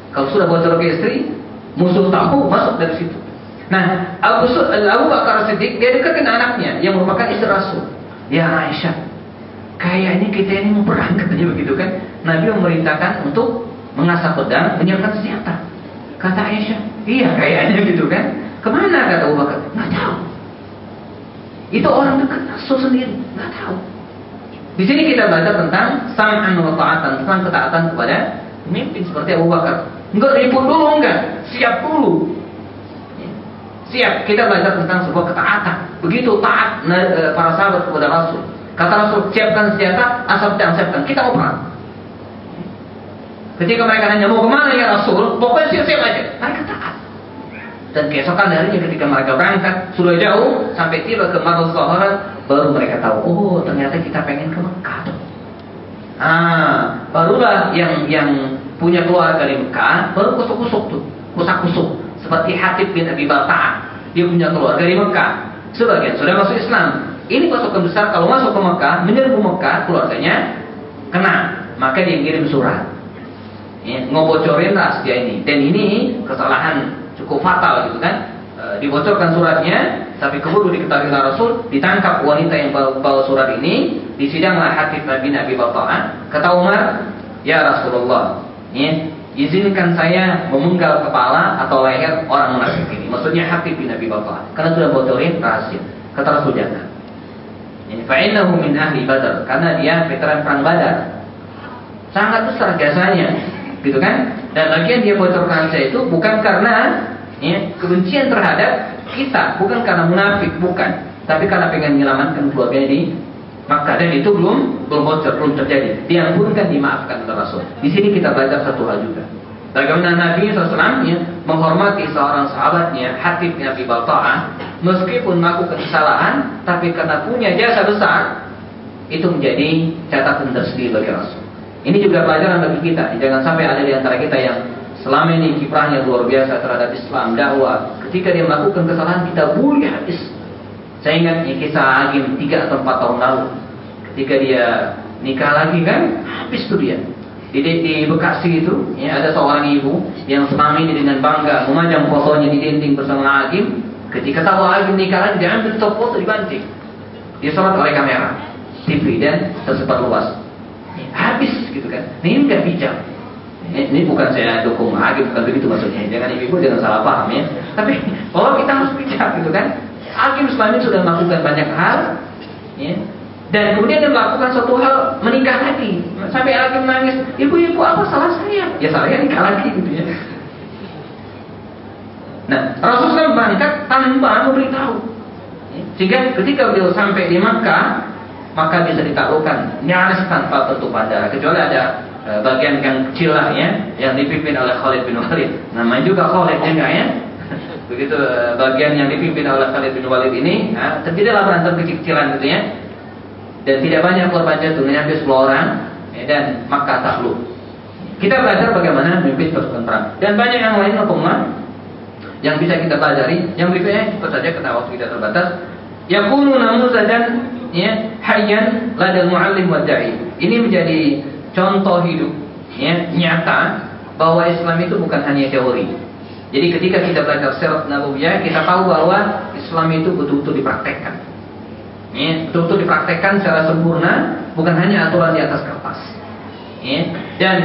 kalau sudah bocor ke istri, musuh tahu masuk dari situ. Nah, Abu Bakar Siddiq dia deketin anaknya yang merupakan istri Rasul. Ya Aisyah, kayaknya kita ini mau perang, katanya begitu kan. Nabi memerintahkan untuk mengasah pedang, menyiapkan senjata. Kata Aisyah, iya kayaknya gitu kan. Kemana kata Abu Bakar? Nggak tahu. Itu orang dekat Rasul sendiri, nggak tahu. Di sini kita baca tentang sam'an wa ta'atan, tentang ketaatan kepada pemimpin seperti Abu Bakar. Enggak ribut dulu, enggak, siap dulu. Siap, kita belajar tentang sebuah ketaatan. Begitu taat para sahabat kepada Rasul. Kata Rasul, siapkan senjata, asap dan siapkan, kita mau perang. Ketika mereka nanya, mau kemana ya Rasul? Pokoknya siap-siap aja. Mereka taat. Dan keesokan harinya ketika mereka berangkat, sudah jauh, sampai tiba ke Marul Sahara, baru mereka tahu, oh ternyata kita pengen ke Mekah. Barulah yang punya keluarga di Mekah, baru kusuk-kusuk tuh, kusak-kusuk. Seperti Hatib bin Abi Balta'ah, dia punya keluarga di Mekah. Sebagian sudah masuk Islam, ini pasukan besar kalau masuk ke Mekah, menyerbu Mekah, keluarganya kena. Maka dia kirim surat, ngebocorin rahasia ini. Dan ini kesalahan cukup fatal gitu kan. Dibocorkan suratnya, tapi keburu diketahui oleh Rasul, ditangkap wanita yang bawa surat ini, disidanglah Hatib Nabi Abi Balta'ah. Kata Umar, ya Rasulullah, izinkan saya memenggal kepala atau leher orang munafik ini. Maksudnya Hatib bin Abi Balta'ah, karena sudah bocorin rahasia. Kata Rasul, jangan. Fa'innahu min ahli Badar, karena dia veteran perang Badar, sangat besar jasanya, gitu kan? Dan bagian dia bocorkan rahasia itu bukan karena kebencian terhadap kita, bukan karena munafik, bukan, tapi karena pengen menyelamatkan keluarganya di Makkah. Dan itu belum bocor, belum terjadi. Dia pun kan dimaafkan oleh Rasul. Di sini kita belajar satu hal juga, bagaimana Nabi SAW menghormati seorang sahabatnya, Hatib bin Abi Balta'ah, meskipun melakukan kesalahan, tapi karena punya jasa besar, itu menjadi catatan tersendiri bagi Rasul. Ini juga pelajaran bagi kita. Jangan sampai ada di antara kita yang selama ini kiprahnya luar biasa terhadap Islam, dakwah, ketika dia melakukan kesalahan kita bully habis. Saya ingat kisah Agim 3 atau 4 tahun lalu, ketika dia nikah lagi kan, habis tuh dia. Di Bekasi itu, ada seorang ibu yang selama ini dengan bangga memajang fotonya di dinding bersama Agim. Ketika tahu Agim nikah lagi, dia ambil top foto, dibanting, disorot oleh kamera TV dan tersebar luas. Habis gitu kan. Ini nggak bijak. Ini bukan saya dukung Agim, bukan begitu maksudnya. Jangan ibu jangan salah paham ya. Tapi bahwa kita harus bijak gitu kan. Agim selama ini sudah melakukan banyak hal, dan kemudian dia melakukan suatu hal, menikah lagi. Sampai Agim nangis, ibu apa salah saya? Ya salahnya nikah lagi gitu ya. Nah, Rasulullah berangkat tanpa memberitahu, sehingga ketika beliau sampai di Makkah, maka bisa ditaklukkan nyaris tanpa bentuk bandara, kecuali ada bagian yang kecil lah yang dipimpin oleh Khalid bin Walid. Namanya juga Khalid ya. Begitu bagian yang dipimpin oleh Khalid bin Walid ini, terjadilah berantem kecil-kecilan gitu ya. Dan tidak banyak korban jatuh, hanya 10 orang, dan Makkah takluk. Kita belajar bagaimana memimpin pasukan perang. Dan banyak yang lain yang bisa kita pelajari. Yang berikutnya itu saja karena waktu kita terbatas. Yakunu namuzadan hayyan ladal muallim wa da'i. Ini menjadi contoh hidup nyata bahwa Islam itu bukan hanya teori. Jadi ketika kita belajar sirat nabawiyah, kita tahu bahwa Islam itu betul-betul dipraktekkan. Betul-betul dipraktekkan secara sempurna, bukan hanya aturan di atas kertas. Dan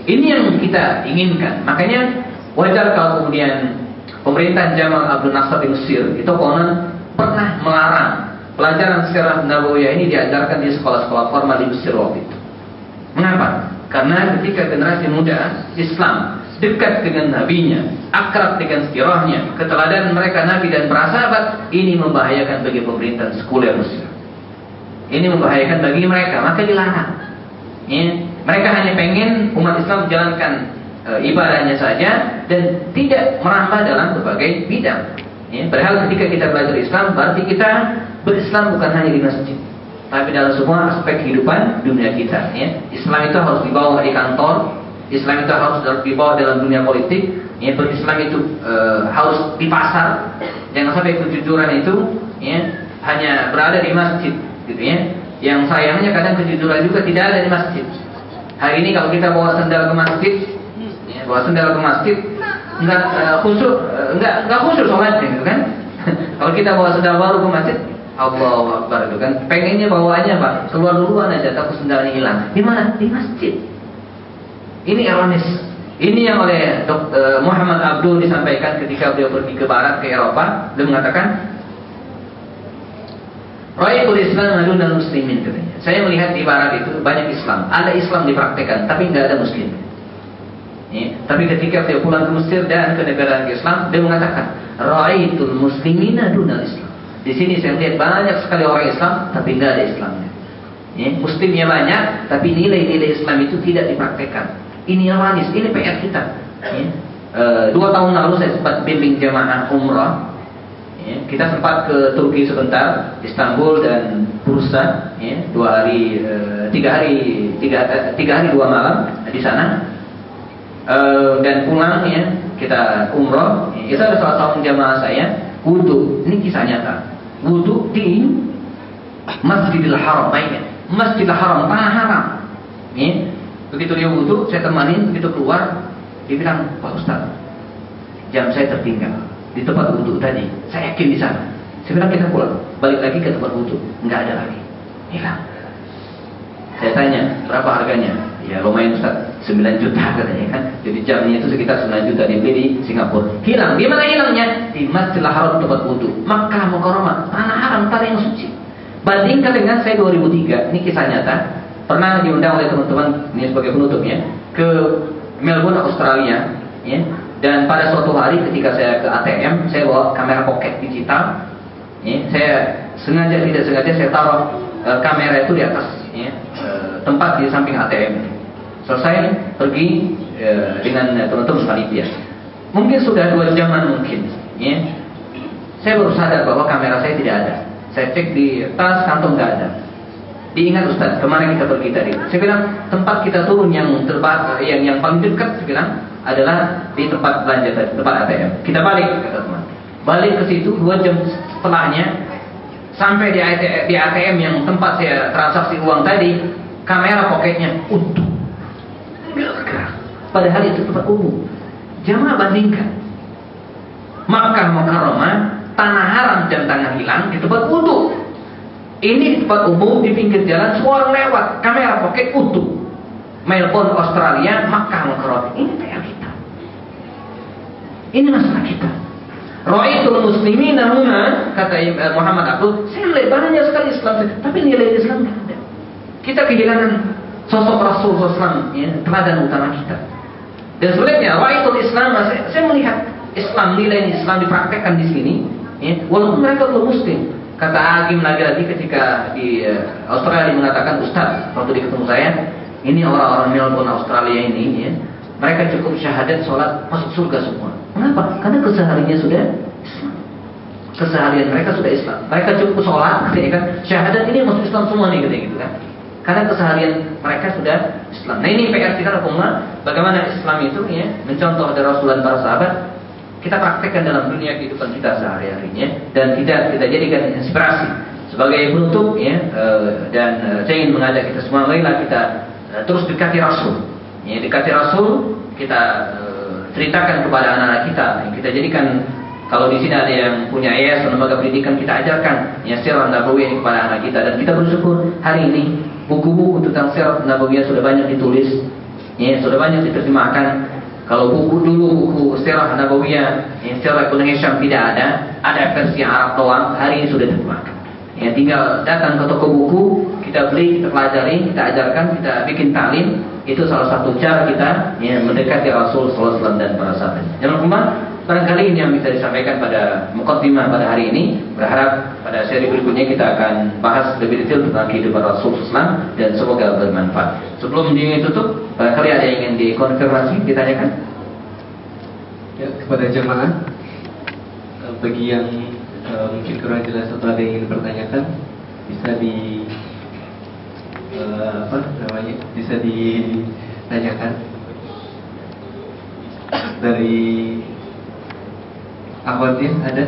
ini yang kita inginkan. Makanya wajar kalau kemudian pemerintahan Jamal Abdul Nasser di Mesir itu konon pernah melarang pelajaran sirah nabawiyah ini diajarkan di sekolah-sekolah formal di Mesir waktu itu. Mengapa? Karena ketika generasi muda Islam dekat dengan nabinya, akrab dengan sirahnya, keteladanan mereka nabi dan para sahabat, ini membahayakan bagi pemerintahan sekuler Mesir. Ini membahayakan bagi mereka, maka dilarang. Mereka hanya pengen umat Islam menjalankan ibadahnya saja dan tidak merambah dalam berbagai bidang. Padahal ketika kita belajar Islam, berarti kita berislam bukan hanya di masjid, tapi dalam semua aspek kehidupan dunia kita. Islam itu harus dibawa di kantor, Islam itu harus dibawa dalam dunia politik. Berislam itu harus di pasar. Jangan sampai kejujuran itu hanya berada di masjid, gitu ya. Yang sayangnya kadang kejujuran juga tidak ada di masjid. Hari ini kalau kita bawa sendal ke masjid, nggak khusyuk sholatnya, gitu kan? Kalau kita bawa sendal baru ke masjid, Allahu Akbar, gitu kan? Pengennya bawaannya apa? Keluar duluan aja, takut sendalnya hilang. Di mana? Di masjid. Ini ironis. Ini yang oleh Muhammad Abdul disampaikan ketika beliau pergi ke barat, ke Eropa. Beliau mengatakan, Ra'aitul Islam madunal muslimin, katanya. Saya melihat di barat itu banyak Islam. Ada Islam dipraktekkan, tapi nggak ada muslim. Tapi ketika beliau pulang ke Mesir dan ke negara Islam, dia mengatakan, Ra'aitul muslimina dunal Islam. Di sini saya lihat banyak sekali orang Islam, tapi nggak ada Islamnya. Muslimnya banyak, tapi nilai-nilai Islam itu tidak dipraktekkan. Ini ironis, ini PR kita. 2 tahun lalu saya sempat bimbing jamaah umrah. Kita sempat ke Turki sebentar, Istanbul dan Bursa, 3 hari 2 malam di sana. Dan pulang kita umroh. Itu ada salah satu jamaah saya wudu. Ini kisah nyata. wudu di Masjidil Haram, baiknya Masjidil Haram, tanah haram. Ya. Begitu dia wudu, saya temanin, begitu keluar, dia bilang, Pak Ustaz, jam saya tertinggal di tempat wudu tadi. Saya yakin di sana. Saya bilang kita pulang, balik lagi ke tempat wudu, nggak ada lagi, hilang. Saya tanya, berapa harganya? Ya lumayan Ustaz, 9 juta katanya kan. Jadi jamnya itu sekitar 9 juta dibeli di Singapura. Hilang, di mana hilangnya? Di Masjidil Haram tempat wudu, Makkah Mukarramah, tanah haram, tanah yang suci. Bandingkan dengan saya 2003, ini kisah nyata. Pernah diundang oleh teman-teman ini sebagai penutupnya ke Melbourne, Australia, ya. Dan pada suatu hari ketika saya ke ATM, saya bawa kamera pocket digital. Ya. Saya sengaja tidak sengaja saya taruh kamera itu di atas, ya, tempat di samping ATM. Selesai pergi dengan teman-teman panitia. Mungkin sudah 2 jaman mungkin, ya. Saya baru sadar bahwa kamera saya tidak ada. Saya cek di tas kantong nggak ada. Diingat Ustaz, kemarin kita pergi tadi. Saya bilang tempat kita turun yang yang paling dekat, saya bilang adalah di tempat belanja tadi, tempat ATM. Kita balik, kata teman. Balik ke situ 2 jam setelahnya, sampai di ATM yang tempat saya transaksi uang tadi, kamera pocketnya utuh. Padahal itu tempat umum. Jamaah bandingkan. Makkah Mukarramah, tanah haram dan tanah hilang di tempat wudu. Ini di tempat umum, di pinggir jalan, semua orang lewat, kamera pocket utuh. Melbourne, Australia, Makkah Mukarramah. Ini PR kita. Ini masalah kita. Ra'aitul muslimina huna, kata Muhammad Abdul, saya melihat banyak sekali Islam, tapi nilai Islam tidak ada. Kita kehilangan sosok Rasulullah SAW, ya, teladan utama kita. Dan sebaliknya, Ra'aitul Islam, saya melihat Islam, nilai Islam dipraktekkan di sini, ya, walaupun mereka belum Muslim. Kata Agim lagi-lagi ketika di Australia mengatakan, Ustaz, waktu dia ketemu saya, ini orang-orang Melbourne Australia ini, ya, mereka cukup syahadat, sholat, masuk surga semua. Kenapa? Karena kesehariannya sudah Islam. Keseharian mereka sudah Islam. Mereka cukup sholat, ya kan, syahadat ini masuk Islam semua nih, gitu kan. Karena keseharian mereka sudah Islam. Nah ini PR kita Rasulullah, bagaimana Islam itu, ya, mencontoh dari Rasul dan para sahabat. Kita praktekkan dalam dunia kehidupan kita sehari-harinya, dan kita jadikan inspirasi sebagai penutup, ya. Dan saya ingin mengajak kita semua, marilah kita terus dekati Rasul, ya, dekati Rasul. Kita ceritakan kepada anak-anak kita, ya, kita jadikan, kalau di sini ada yang punya yayasan lembaga pendidikan, kita ajarkan, ya, sirah nabawiyah kepada anak kita. Dan kita bersyukur hari ini buku-buku tentang sirah nabawiyah sudah banyak ditulis, ya, sudah banyak diterjemahkan. Kalau buku sirah nabawiyah, sirah Ibnu Hisham tidak ada versi Arab doang, hari ini sudah diterjemahkan. Ya, tinggal datang ke toko buku, kita beli, kita pelajari, kita ajarkan, kita bikin taklim. Itu salah satu cara kita, ya, mendekati Rasul sallallahu alaihi wasallam dan para sahabat. Jangan lupa, barangkali ini yang bisa disampaikan pada muqaddimah pada hari ini. Berharap pada seri berikutnya kita akan bahas lebih detail tentang kehidupan Rasul sallallahu alaihi wasallam, dan semoga bermanfaat. Sebelum ditutup, barangkali ada yang ingin dikonfirmasi, ditanyakan? Ya, kepada jemaah, bagi yang mungkin kurang jelas atau ada yang ingin bertanyakan, bisa bisa ditanyakan dari akhwatnya ada.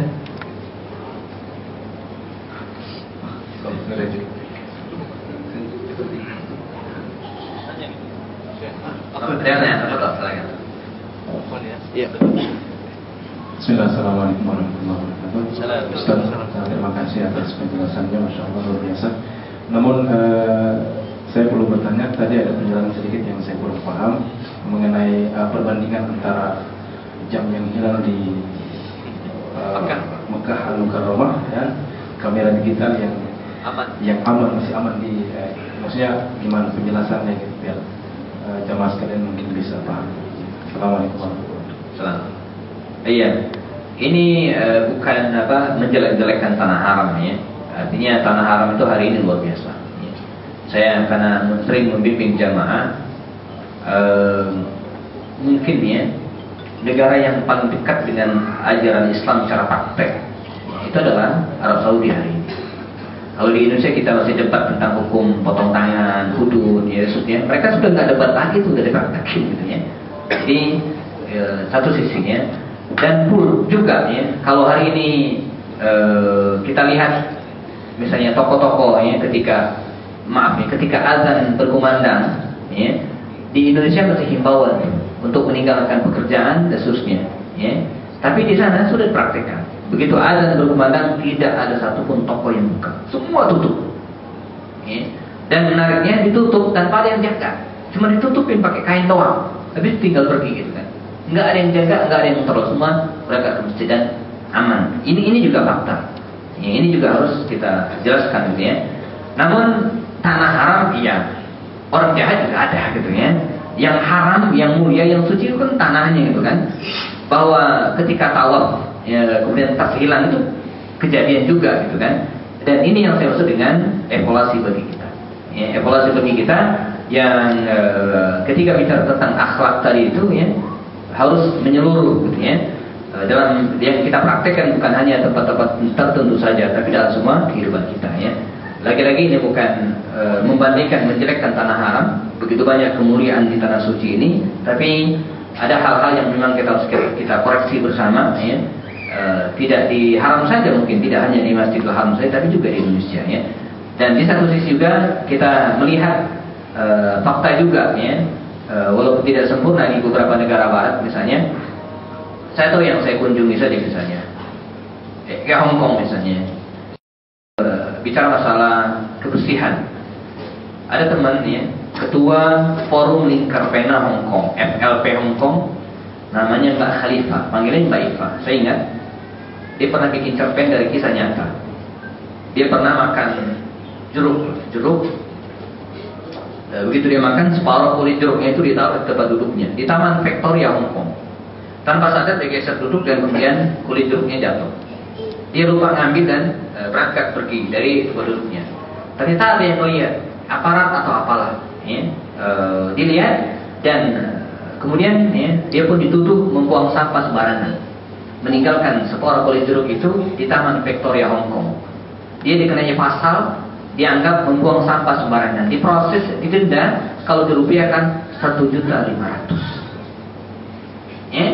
Bismillah, assalamualaikum warahmatullahi wabarakatuh. Ustaz, terima kasih atas penjelasannya, masya Allah luar biasa. Namun saya perlu bertanya, tadi ada penjelasan sedikit yang saya kurang paham mengenai perbandingan antara jam yang hilang di Makkah Al-Mukarramah, ya, kamera digital yang aman, masih aman di maksudnya gimana penjelasannya gitu, biar jamaah sekalian mungkin bisa paham. Assalamualaikum warahmatullahi wabarakatuh. Iya, ini bukan menjelek-jelekan tanah haram, ya. Artinya tanah haram itu hari ini luar biasa. Ya. Saya karena sering membimbing jamaah, mungkin, ya, negara yang paling dekat dengan ajaran Islam secara praktek itu adalah Arab Saudi hari ini. Kalau di Indonesia kita masih debat tentang hukum potong tangan, hudud, ya, maksudnya mereka sudah nggak debat lagi, itu udah dipraktekin, gitu, ya. Jadi satu sisinya. Dan pun juga, ya, kalau hari ini kita lihat misalnya toko-toko ya, ketika azan berkumandang ya, di Indonesia masih himbauan untuk meninggalkan pekerjaan dan seterusnya ya. Tapi di sana sudah dipraktekkan. Begitu azan berkumandang tidak ada satupun toko yang buka, semua tutup ya. Dan menariknya ditutup tanpa ada yang jaga, cuma ditutupin pakai kain doang, habis tinggal pergi gitu kan. Nggak ada yang jaga, nggak ada yang kontrol, semua mereka ke masjid dan aman. Ini juga fakta ya, ini juga harus kita jelaskan gitu ya. Namun tanah haram iya, orang jahat juga ada gitu ya. Yang haram, yang mulia, yang suci itu kan tanahnya gitu kan. Bahwa ketika tawaf ya, kemudian tashilan itu kejadian juga gitu kan. Dan ini yang saya maksud dengan evaluasi bagi kita ya, evaluasi bagi kita yang ketika bicara tentang akhlak tadi itu ya, harus menyeluruh gitu ya. Dalam yang kita praktekkan bukan hanya tempat-tempat tertentu saja, tapi dalam semua kehidupan kita ya. Lagi-lagi ini bukan membandingkan, menjelekkan tanah haram. Begitu banyak kemuliaan di tanah suci ini, tapi ada hal-hal yang memang kita harus kita koreksi bersama ya. Tidak di haram saja, mungkin tidak hanya di Masjidil Haram saja, tapi juga di Indonesia ya. Dan di satu sisi juga kita melihat fakta juga ya, walaupun tidak sempurna di beberapa negara barat misalnya. Saya tahu yang saya kunjungi saja misalnya kayak Hong Kong misalnya, bicara masalah kebersihan, ada teman ya, ketua Forum Lingkar Pena Hong Kong, FLP Hong Kong, namanya Mbak Khalifah, panggilnya Mbak Iva. Saya ingat dia pernah bikin cerpen dari kisah nyata. Dia pernah makan jeruk. Begitu dia makan, separuh kulit jeruknya itu ditaruh di tempat duduknya di Taman Victoria Hong Kong. Tanpa sadar dia geser duduk dan kemudian kulit jeruknya jatuh. Dia lupa ngambil dan berangkat pergi dari tempat duduknya. Ternyata ada yang lihat, aparat atau apalah ya, dilihat dan kemudian ya, dia pun dituduh membuang sampah sembarangan, meninggalkan separuh kulit jeruk itu di Taman Victoria Hong Kong. Dia dikenai pasal, dianggap membuang sampah sembarangan, diproses, didenda, kalau dirupiahkan 1.500.000 ya,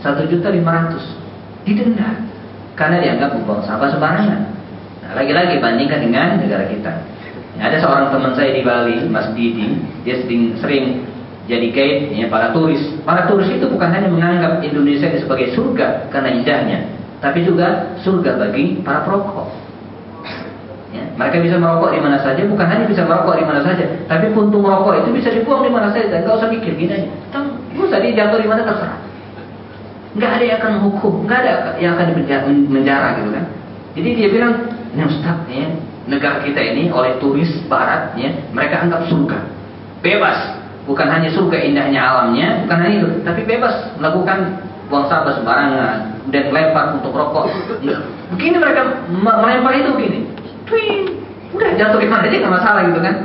1.500.000 didenda karena dianggap membuang sampah sembarangan. Nah, lagi-lagi bandingkan dengan negara kita. Nah, ada seorang teman saya di Bali, Mas Didi, dia sering jadi guide ya, para turis. Para turis itu bukan hanya menganggap Indonesia sebagai surga karena indahnya, tapi juga surga bagi para perokok. Ya, mereka bisa merokok di mana saja, bukan hanya bisa merokok di mana saja, tapi puntung merokok itu bisa dibuang di mana saja. Nggak usah mikir gini aja, nggak usah dijatuh di mana terserah. Nggak ada yang akan hukum, nggak ada yang akan dipenjara gitu kan. Jadi dia bilang, ini Ustaz ya, negara kita ini oleh turis barat ya, mereka anggap surga, bebas. Bukan hanya surga indahnya alamnya, bukan hanya itu, tapi bebas melakukan buang sampah sembarangan, dan melempar untuk rokok. Begini mereka melempar itu begini, twing, udah jatuh di mana aja nggak masalah gitu kan.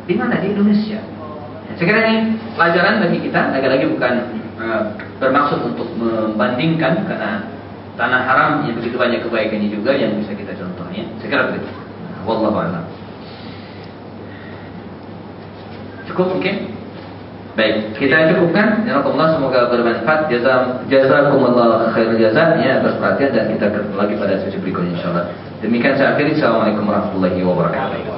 Di mana? Di Indonesia. Saya kira ini pelajaran bagi kita. Lagi-lagi bukan bermaksud untuk membandingkan, karena tanah haram yang begitu banyak kebaikannya juga yang bisa kita contoh ya. Saya kira begitu. Wallahu a'lam. Cukup mungkin? Baik, kita cukupkan. Jazakumullah, semoga bermanfaat. Jazakumullah khairul jazaa ya atas perhatian, dan kita ketemu lagi pada sesi berikutnya insyaallah. Demikian saya akhiri. Assalamualaikum warahmatullahi wabarakatuh.